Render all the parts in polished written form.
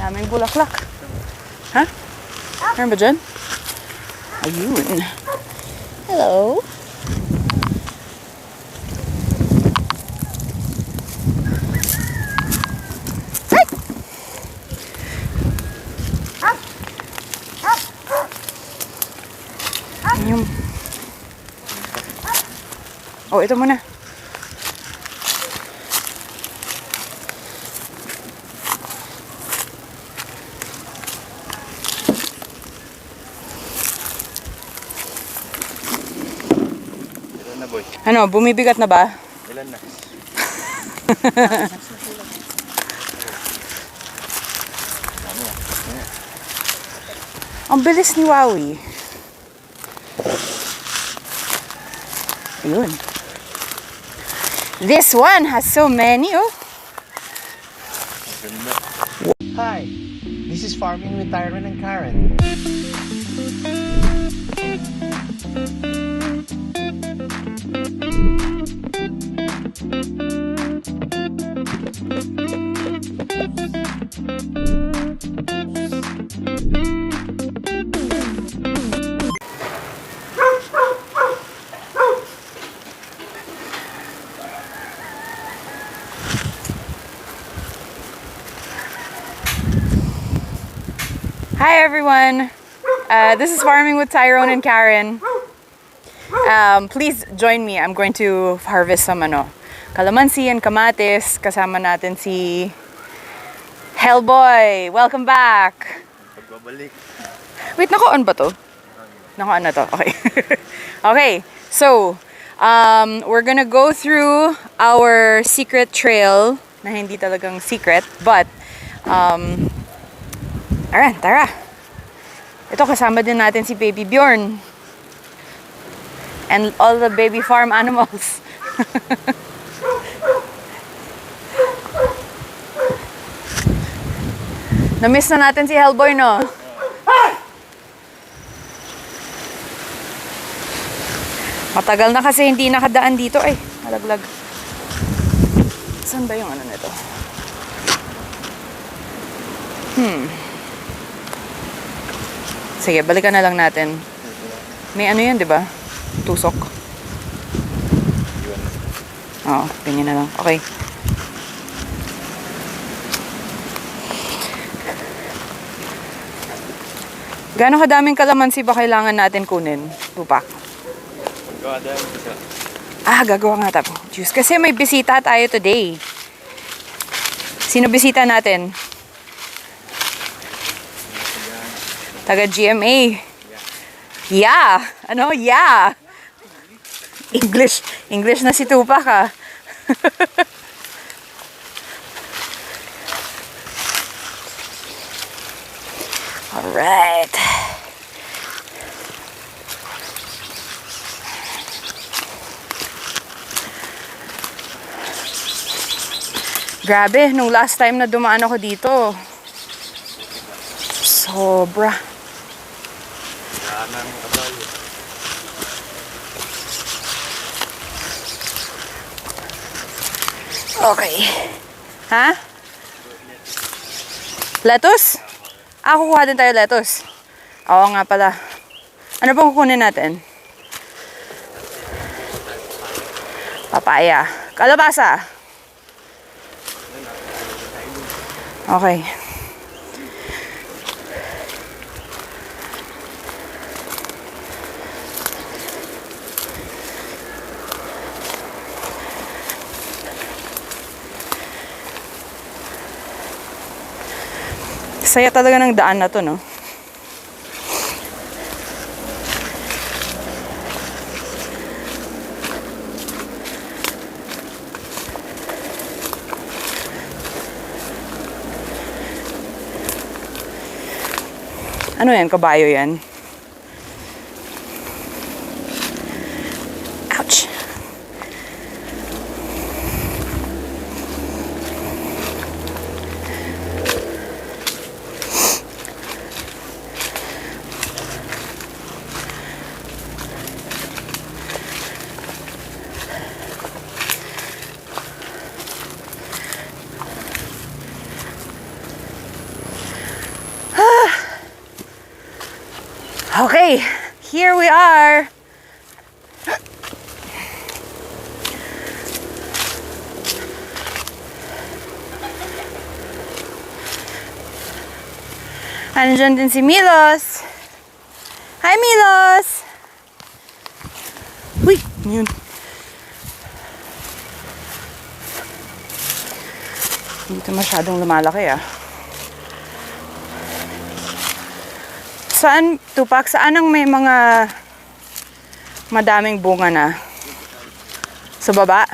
Daming bulaklak. Ha? Meron ba dyan? Ayun. Hello. Ayun. Oh, ito muna. Ano, bumibigat na ba? Ilan na? Ang bilis ni Wowie. Ayun. This one has so many, oh. Hi, this is Farming with Tyron and Karen. Hi everyone. This is Farming with Tyrone and Karen. Please join me. I'm going to harvest some calamansi and kamatis. Kasama natin si Hellboy. Welcome back. Pagbabalik. Wait, naka-on ba to? Naka-on na to. Okay. Okay. So, we're gonna go through our secret trail na hindi talagang secret, but ayan, tara. Ito, kasama din natin si Baby Bjorn. And all the baby farm animals. Na-miss na natin si Hellboy, no? Matagal na kasi hindi nakadaan dito. Ay, malaglag. Saan ba yung ano nito? Sige, balikan na lang natin. May ano yan, di ba? Tusok. Oo, ganyan na lang. Okay. Gaano kadaming kalamansi ba kailangan natin kunin? Tupak. Gagawa nga tayo. Juice. Kasi may bisita tayo today. Sino bisita natin? Taga GMA. Yeah. Ano? Yeah. English na si Tupac, ha. Alright. Grabe, nung last time na dumaan ako dito, sobra. Okay. Ha? Lettuce? Kukuha din tayo lettuce. Oo nga pala. Ano pong kukunin natin? Papaya. Kalabasa. Okay. Saya talaga ng daan na to, no? Ano yan? Kabayo yan? Ouch! Okay, here we are. Andiyan din si Milos. Hi, Milos! Uy, yun. Hindi ito masyadong lumalaki ah. Saan, Tupac, saan ang may mga madaming bunga na? Sa baba?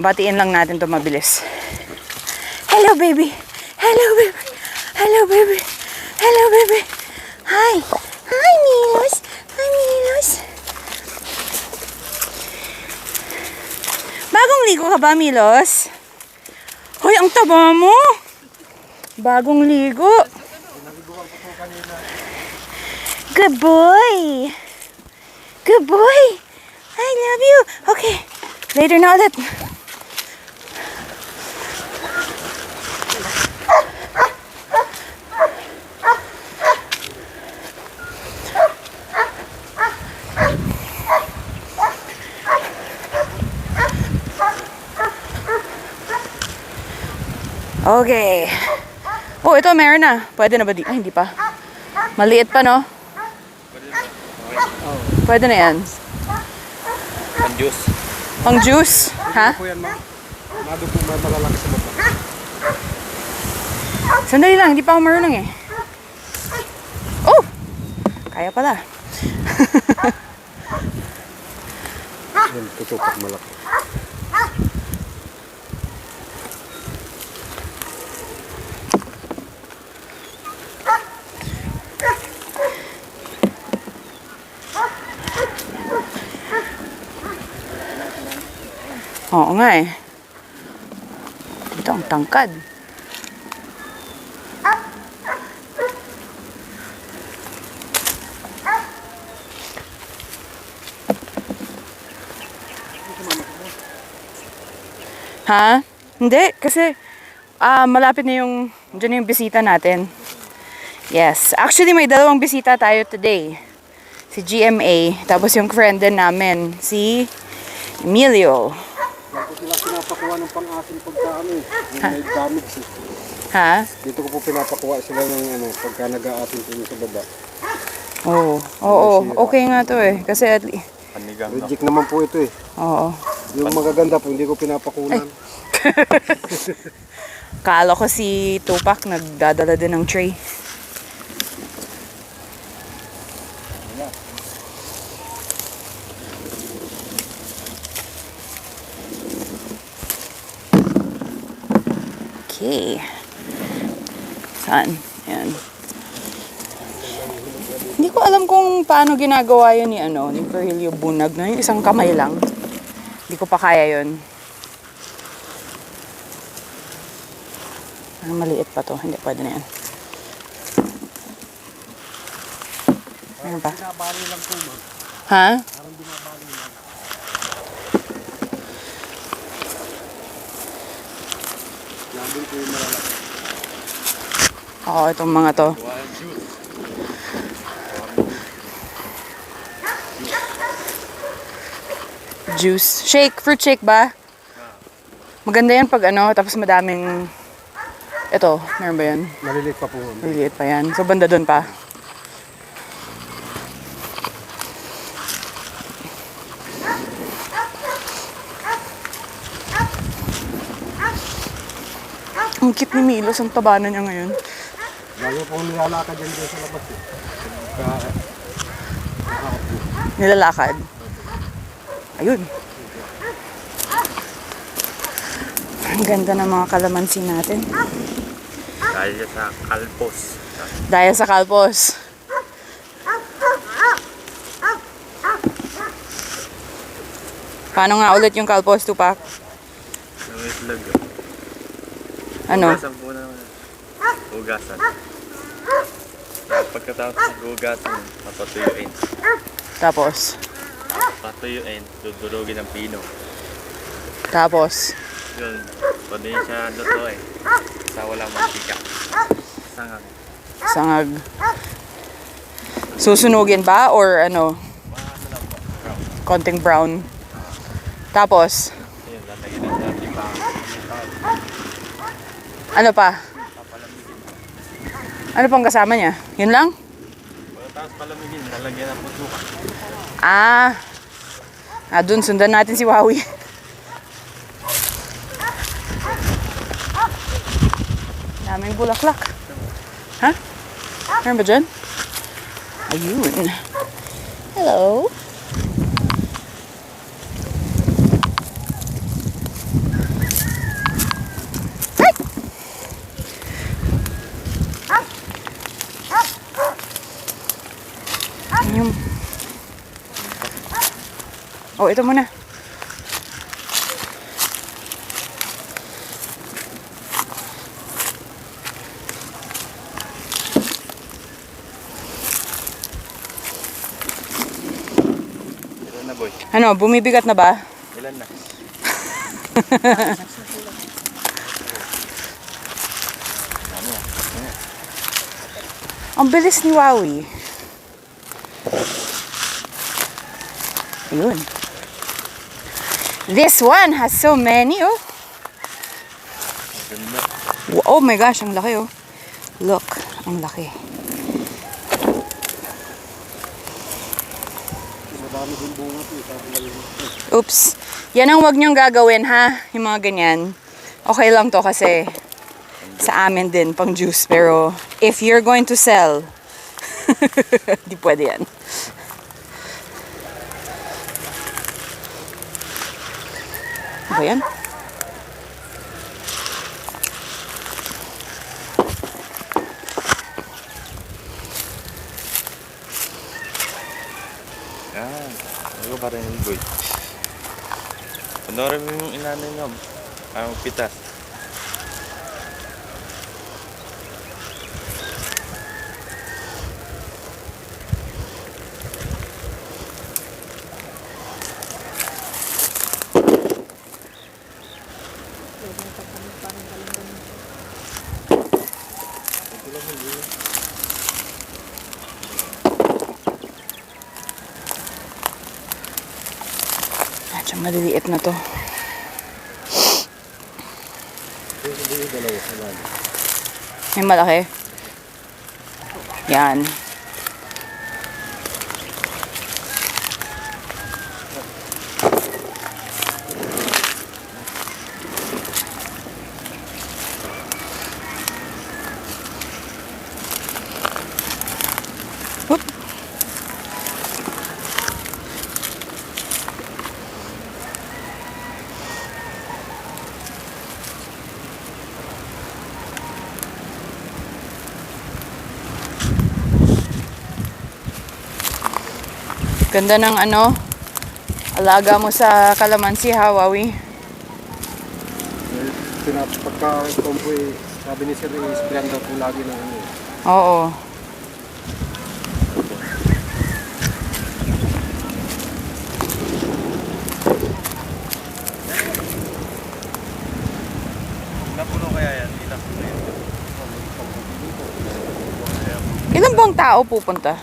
Batiin lang natin ito mabilis. Hello, baby! Hello, baby! Hello, baby! Hello, baby! Hi! Hi, Milos! Hi, Milos! Bagong ligo ka ba, Milos? Hoy, ang taba mo! Bagong ligo! Good boy! Good boy! I love you! Okay, later na ulit. Okay. Oh, ito meron na. Pwede na ba di? Ay, hindi pa. Maliit pa, no? Pwede na yan. Pang juice. Pang juice? Ha? Po yan, ma'am. Madugo po malalaki sa baba. Sandali lang, hindi pa ako marunong eh. Oh! Kaya pala. Yan, tutupak malaki. Oo nga eh. Ito ang tangkad. Ha? Hindi, kasi malapit na yung, dyan na yung bisita natin. Yes. Actually, may dalawang bisita tayo today. Si GMA, tapos yung friend din namin, si Emilio. Dito sila pinapakuha ng pang-asin pagka ano eh. Yung may damage eh. Ha? Dito ko po pinapakuha sila ng ano, pagka nag-aasin po sa baba. Oo. Oo, okay nga to eh. Kasi at least, Panigang na. Reject naman po ito eh. oo. Yung magaganda po, hindi ko pinapakunan. Kala ko si Tupac nagdadala din ng tray. Okay. Saan? Ayan. Hindi ko alam kung paano ginagawa yun ni ni Virgilio Bunag na yung isang kamay lang. Hindi ko pa kaya yun. Maliit pa to. Hindi, pwede na yan. Ano ba? Binabali lang po, ma'am. Ha? Parang binabali lang. Labi po yung malalaki. Oo, itong mga to. Juice. Shake. Fruit shake ba? Maganda yan pag tapos madaming... Ito, meron ba yan? Maliliit pa po, ma'am. Maliit pa yan. So, banda doon pa. Ang cute ni Milos. Ang taba na niya ngayon. Lalo po nilalakad yan dyan sa labas eh. Pagka... Nilalakad. Ayun. Ang ganda ng mga kalamansi natin. Dahil sa kalpos. Dahil sa kalpos. Paano nga ulit yung kalpos, Tupac? Yung itlog. Ano? Hugasan po naman. Hugasan. Pagkatapos ng hugasan, papatuyuin. Tapos? Patuyuin, dudurugin ng pino. Tapos? Yun, pwede niya siya lutuin. Sa walang mantika. Sangag. Sangag. Susunugin ba or ano? Konting brown. Tapos, Ayun, lalagyan ng dati pa. ano pa? Ano pang kasama niya? Yun lang? Pagkatapos palamigin, lalagyan ng putukan. Dun, sundan natin si Wawi. Daming bulaklak. Ha? Meron ba dyan? Ayun. Hello. Ay! Ayun. Oh, ito muna. Ilan na boy? Ano, bumibigat na ba? Ilan na? Ang bilis ni Wawi. Ayun. This one has so many, oh. Ang ganda. Oh my gosh, ang laki, oh. Look, ang laki. Madami din bunga po. Sabi na yun. Oops. Yan ang wag niyong gagawin, ha? Yung mga ganyan. Okay lang to kasi sa amin din, pang juice. Pero if you're going to sell, di pwede yan. Ano ba yan? Yan. Ano pa rin yung boy? Panoorin mo yung inanay nyo. Ang pitas. Medyo maliliit na to. May malaki. Yan. Whoop. Ganda ng ano, alaga mo sa kalamansi, ha, Wawi? Pagka-combo eh, sabi ni Sir, sprayan daw po lagi ng ano. Oo. Ilang puno kaya yan? Ilang puno yan? Ilan bang tao pupunta?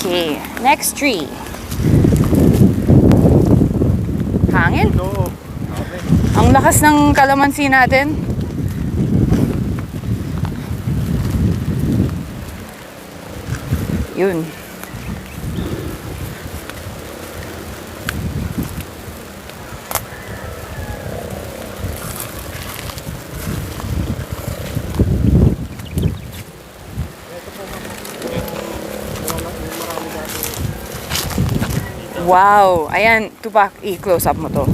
Okay, next tree. Hangin. Oo. Ang lakas ng kalamansi natin. Yun. Wow! Ayan, Tupac, i-close up mo to.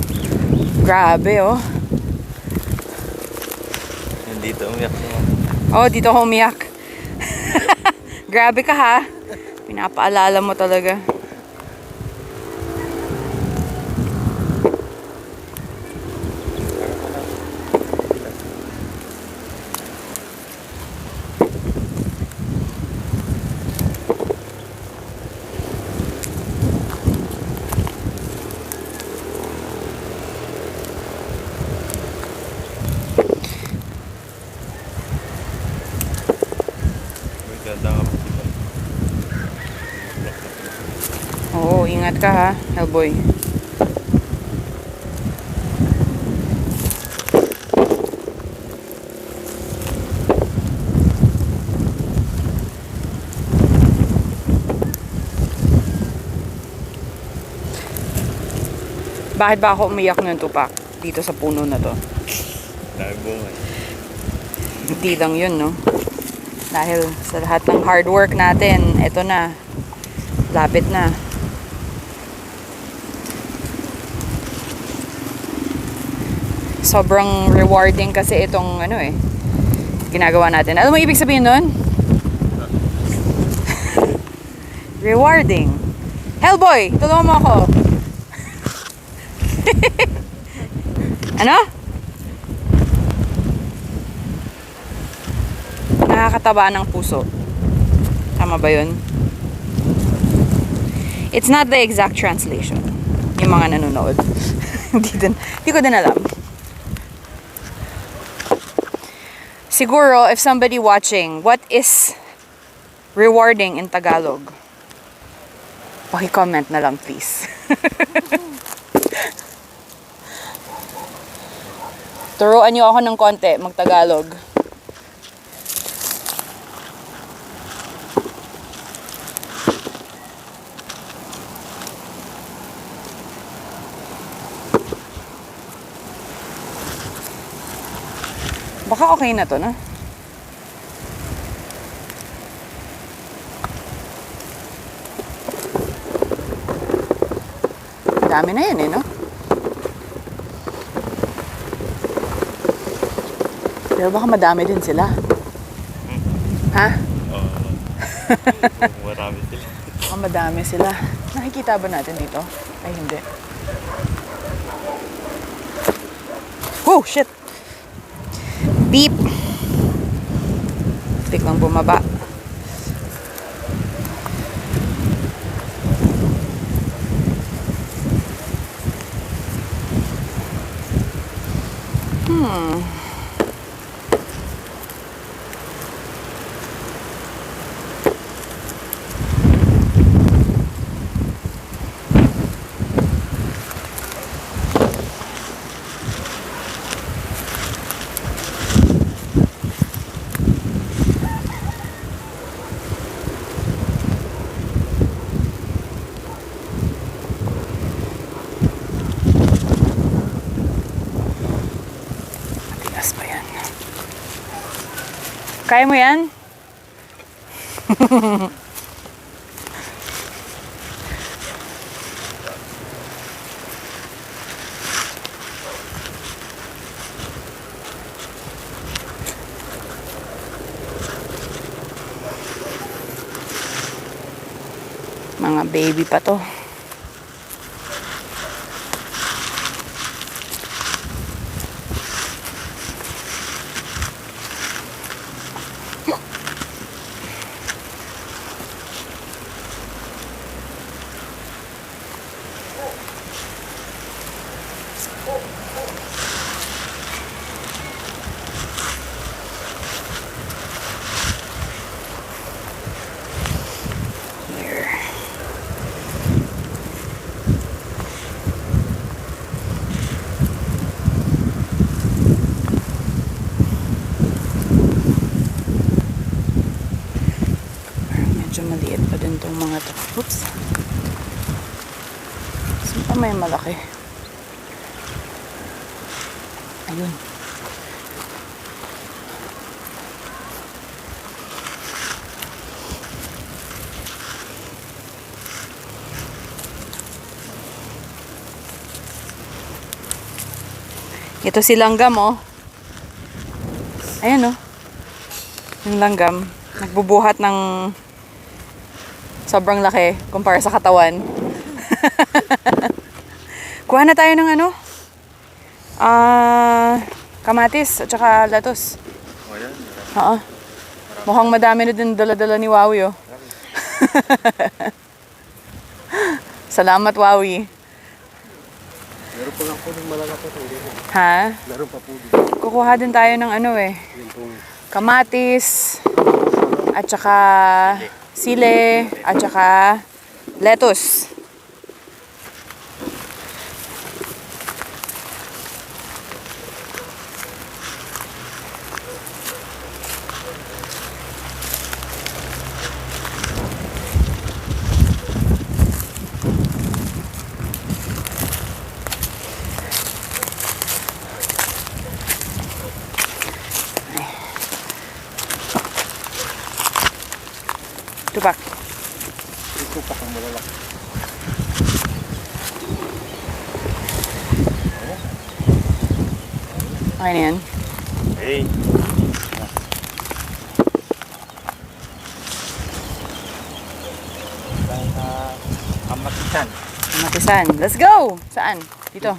Grabe, oh. Dito umiyak mo. Oh, dito ako umiyak. Grabe ka, ha? Pinapaalala mo talaga. Oo, ingat ka ha, Hellboy. Bakit ba ako umiyak ng tupak dito sa puno na to? Dami bunga. Hindi lang yun, no? Dahil sa lahat ng hard work natin, eto na. Lapit na. Sobrang rewarding kasi itong ano eh, ginagawa natin. Alam mo ibig sabihin nun? Rewarding. Hellboy, tulungan mo ako. Ano? Nakakataba ng puso. Tama ba yun? It's not the exact translation. Yung mga nanonood. Hindi ko din alam. Siguro, if somebody watching, what is rewarding in Tagalog? Paki-comment na lang, please. Turuan niyo ako ng konti, mag-Tagalog. Baka okay na to, no? Dami na yan, eh, no? Pero baka madami din sila. Ha? Oo. Marami sila. Baka madami sila. Nakikita ba natin dito? Ay, hindi. Oh, shit! Beep! Biglang bumaba. Matigas pa yan. Kaya mo yan? Mga baby pa to. Here. Medyo maliit pa din tong mga to. Oops. Saan pa may malaki? Ayun. Ito si langgam, oh. Ayan, oh. Yung langgam. Nagbubuhat ng sobrang laki kumpara sa katawan. Kuha na tayo ng ano? Kamatis at saka lettuce. O yan. Oo. Mukhang madami na din dala-dala ni Wawi, oh. Salamat, Wawi. Meron pa lang po ng malalaki ito. Ha? Meron pa po din. Kukuha din tayo ng ano eh. Yun pong Kamatis at saka sile at saka lettuce. Okay na yan. Hey. Amatisan. Matisan. Let's go! Saan? Dito.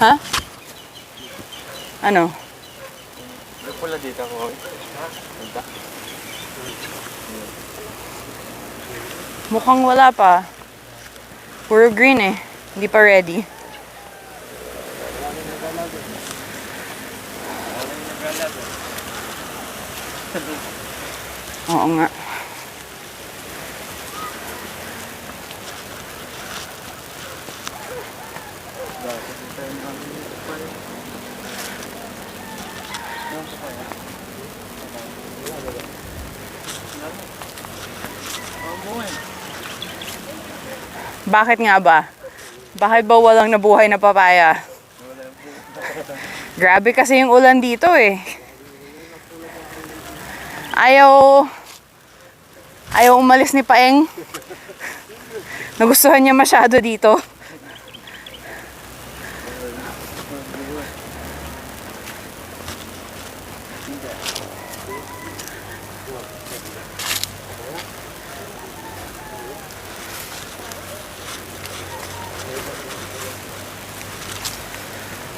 Ha? Ano? May pula dito ako. Punta. Mukhang wala pa. Puro green eh. Hindi pa ready. Oo nga. Bakit nga ba? Bakit ba walang nabuhay na papaya? Grabe kasi yung ulan dito eh. Ayaw umalis ni Paeng. Nagustuhan niya masyado dito.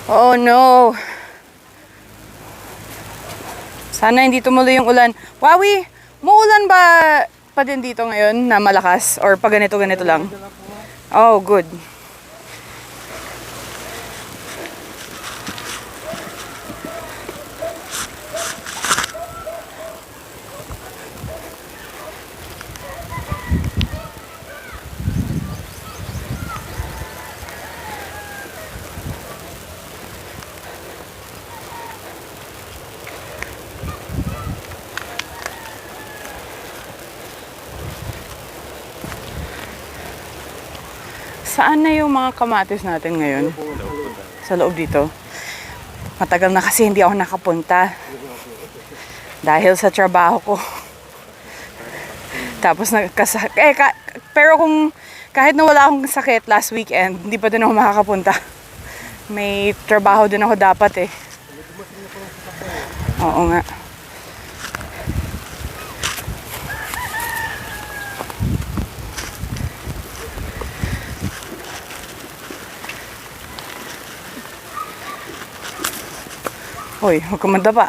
Oh no. Sana hindi tumuloy yung ulan. Wawi, muulan ba pa din dito ngayon na malakas? Or pa ganito lang? Oh, good. Saan na yung mga kamatis natin ngayon? Sa loob dito. Matagal na kasi hindi ako nakapunta. Dahil sa trabaho ko. Tapos pero kung kahit na wala akong sakit last weekend, hindi pa din ako makakapunta. May trabaho din ako dapat eh. Oo nga. Hoy, huwag ka madapa.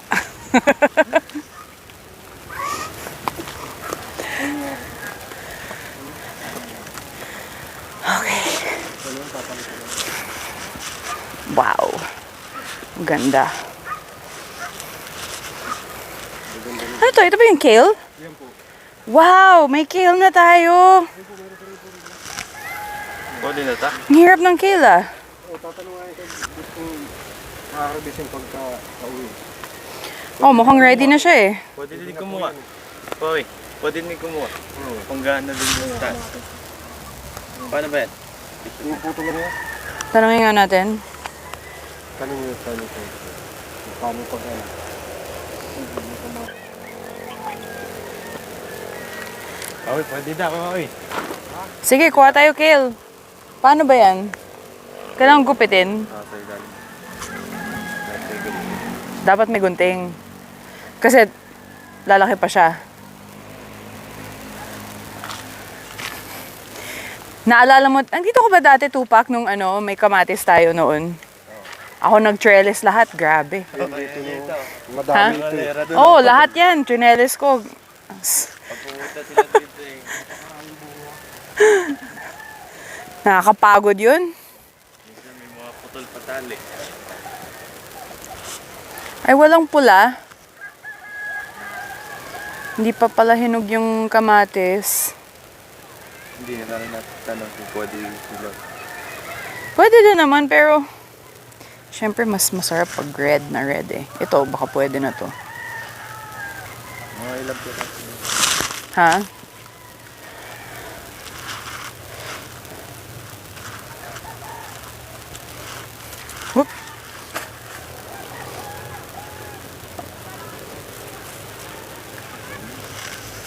Okay. Wow. Ganda. Ano to? Ito ba yung kale? Wow, may kale na tayo. Pwede na ta? Ang hirap ng kale ah. Tatanungin ko gusto makakarabis yung pagka-uwi. Oh, mukhang ready na siya eh. Pwede din kumuha. Hoy, pwede din kumuha. Kung gaano din yung taas. Paano ba yan? Yung puto mo niya? Tanungin nga natin. Tanong yung tanong ko. Paano pag-ano? Hoy, pwede na ako. Hoy. Sige, kuha tayo kale. Paano ba yan? Kailangan gupitin. Sa ilalim. Dapat may gunting. Kasi lalaki pa siya. Naalala mo, andito ko ba dati Tupac nung may kamatis tayo noon? Ako nag-trellis lahat, grabe. Madami ito eh. Oh, lahat yan, trellis ko. Pagpumunta sila dito eh. Nakakapagod yun. Minsan may mga putol patali. Ay, walang pula. Hindi pa pala hinog yung kamatis. Hindi na lang natanong kung pwede sila. Pwede din naman, pero syempre mas masarap pag red na red eh. Ito, baka pwede na to. Mga ilang pira. Ha? Whoop.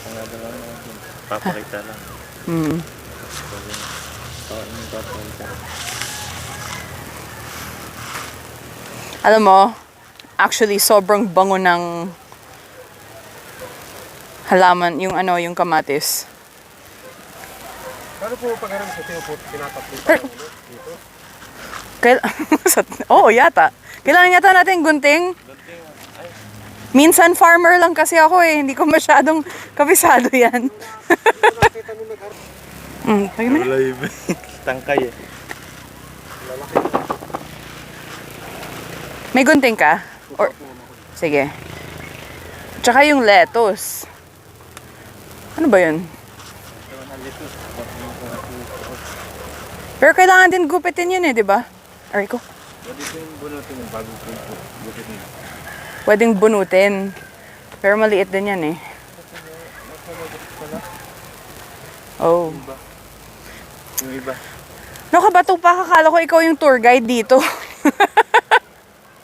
Pangada lang natin. Papakita lang. Hmm. Yung papakita. Alam mo, actually sobrang bango ng halaman, yung ano, yung kamatis. Paano po pag harvest ito yung tinatapos dito? Oo, yata. Kailangan yata natin gunting. Minsan farmer lang kasi ako eh. Hindi ko masyadong kabisado yan. Nakita nung nag-harvest. Lagyan mo na. Live. Tangkay eh. May gunting ka? Or, sige. Tsaka yung lettuce. Ano ba yun? Pero kailangan din gupitin yun eh, di ba? Aray ko. Pwede ko yung bunutin yung bago ko bukit niya. Pwedeng bunutin. Pero maliit din yan eh. Oh. Yung iba. Nakabato pa, kakala ko ikaw yung tour guide dito.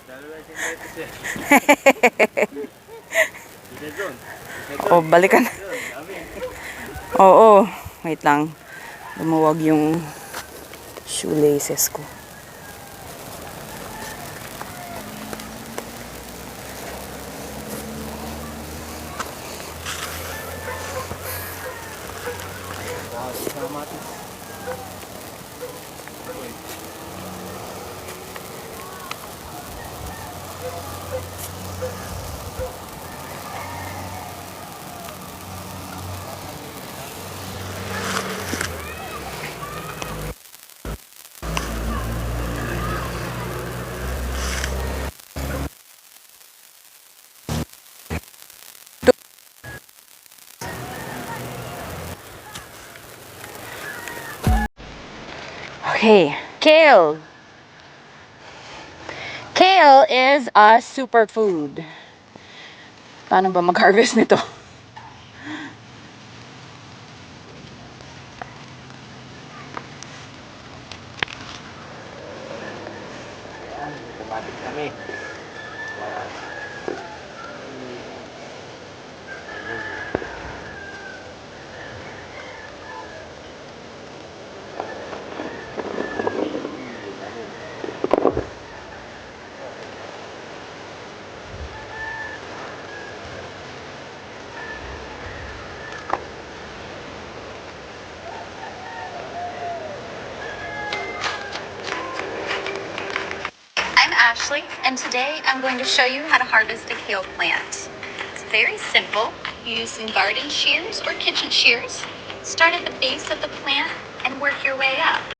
Lalo lang yung lettuce eh. Isa doon. Oh, balikan. Oo. Wait lang. Lumuwag yung shoelaces ko. Okay, kale. Kale is a superfood. Paano ba mag-harvest nito? Tumatik kami. I'm Ashley, and today I'm going to show you how to harvest a kale plant. It's very simple. You use some garden shears or kitchen shears. Start at the base of the plant and work your way up.